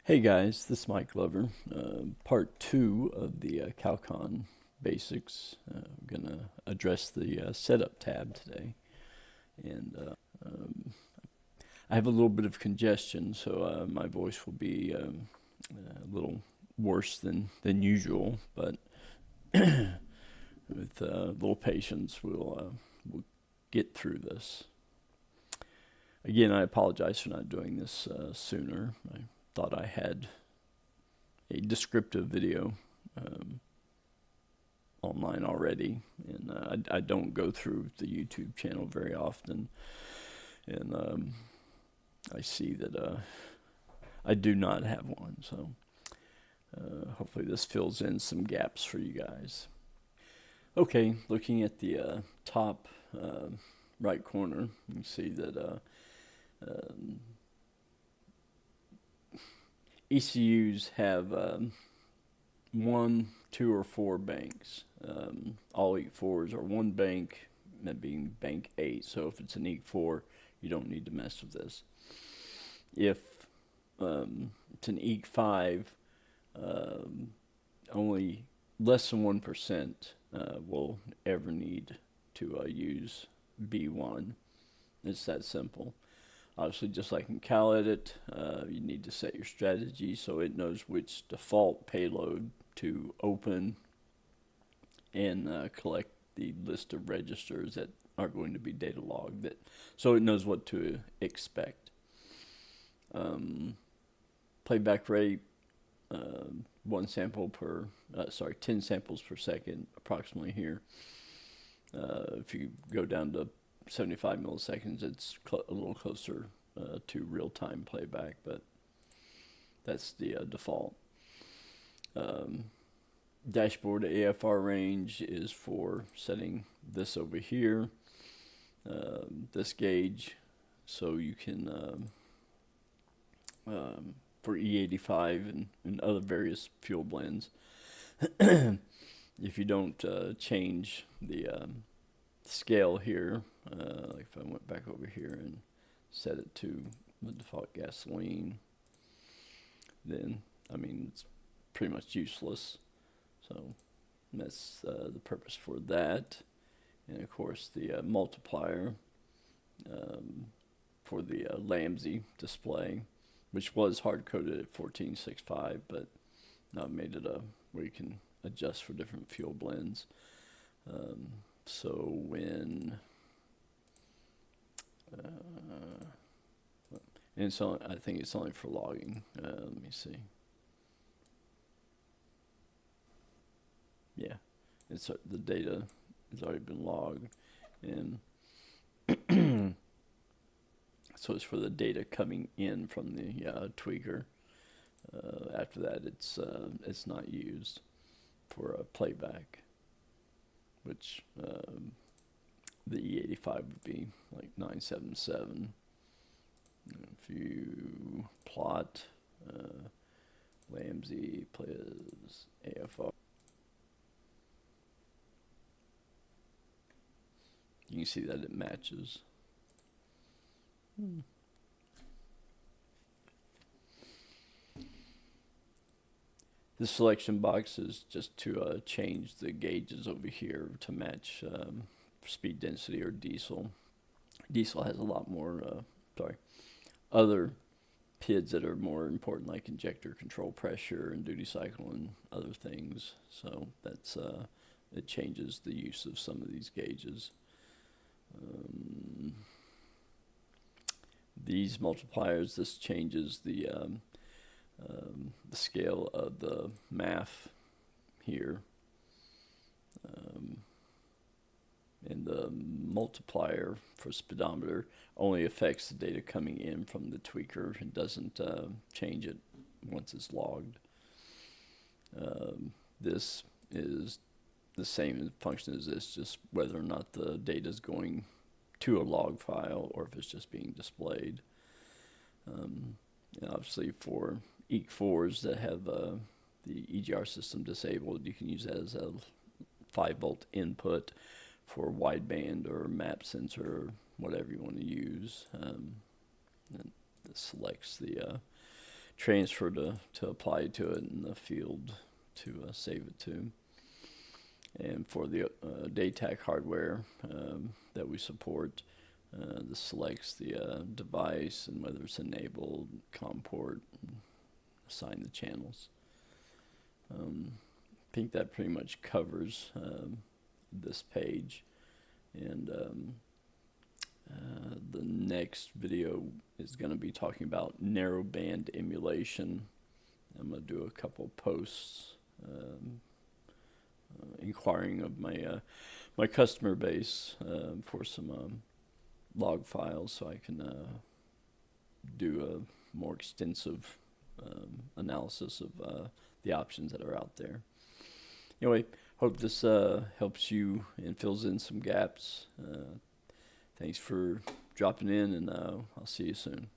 Hey guys, this is Mike Glover, part two of the CalCon basics. I'm going to address the setup tab today. And I have a little bit of congestion, so my voice will be a little worse than usual, but with a little patience, we'll get through this. Again, I apologize for not doing this sooner. I thought I had a descriptive video online already, and I don't go through the YouTube channel very often, and I see that I do not have one, so hopefully this fills in some gaps for you guys. Okay, looking at the top right corner, you see that ECUs have 1, 2, or 4 banks. All EEC-IVs are one bank, that being bank 8. So if it's an EEC-IV, you don't need to mess with this. If it's an EEC-V, only less than 1% will ever need to use B1. It's that simple. Obviously, just like in CalEdit, you need to set your strategy so it knows which default payload to open and collect the list of registers that are going to be data logged, so it knows what to expect. Playback rate, 10 samples per second, approximately here. If you go down to 75 milliseconds, it's a little closer to real-time playback, but that's the default. Dashboard AFR range is for setting this over here, this gauge, so you can, for E85 and other various fuel blends, if you don't change the scale here, like if I went back over here and set it to the default gasoline, then it's pretty much useless. So that's the purpose for that. And of course the multiplier for the Lamsey display, which was hard-coded at 1465, but now I've made it where you can adjust for different fuel blends. So when and so I think it's only for logging. Let me see. Yeah, it's the data has already been logged, and so it's for the data coming in from the TwEECer. After that, it's not used for playback, which the E85 would be like 977. If you plot Lamsey plays AFR, you can see that it matches. This selection box is just to change the gauges over here to match speed density or diesel. Diesel has a lot more, other PIDs that are more important, like injector control pressure and duty cycle and other things. So that's it changes the use of some of these gauges. These multipliers, this changes the scale of the MAF here. And the multiplier for speedometer only affects the data coming in from the TwEECer. It doesn't change it once it's logged. This is the same function as this, just whether or not the data is going to a log file or if it's just being displayed. And obviously for EEC-IVs that have the EGR system disabled, you can use that as a 5-volt input for wideband or map sensor or whatever you want to use. And it selects the transfer to apply to it in the field to save it to. And for the DATAC hardware that we support, this selects the device and whether it's enabled, COM port, assign the channels. I think that pretty much covers this page. And the next video is going to be talking about narrowband emulation. I'm going to do a couple posts inquiring of my customer base for some log files, so I can do a more extensive analysis of the options that are out there. Anyway, hope this helps you and fills in some gaps. Thanks for dropping in, and I'll see you soon.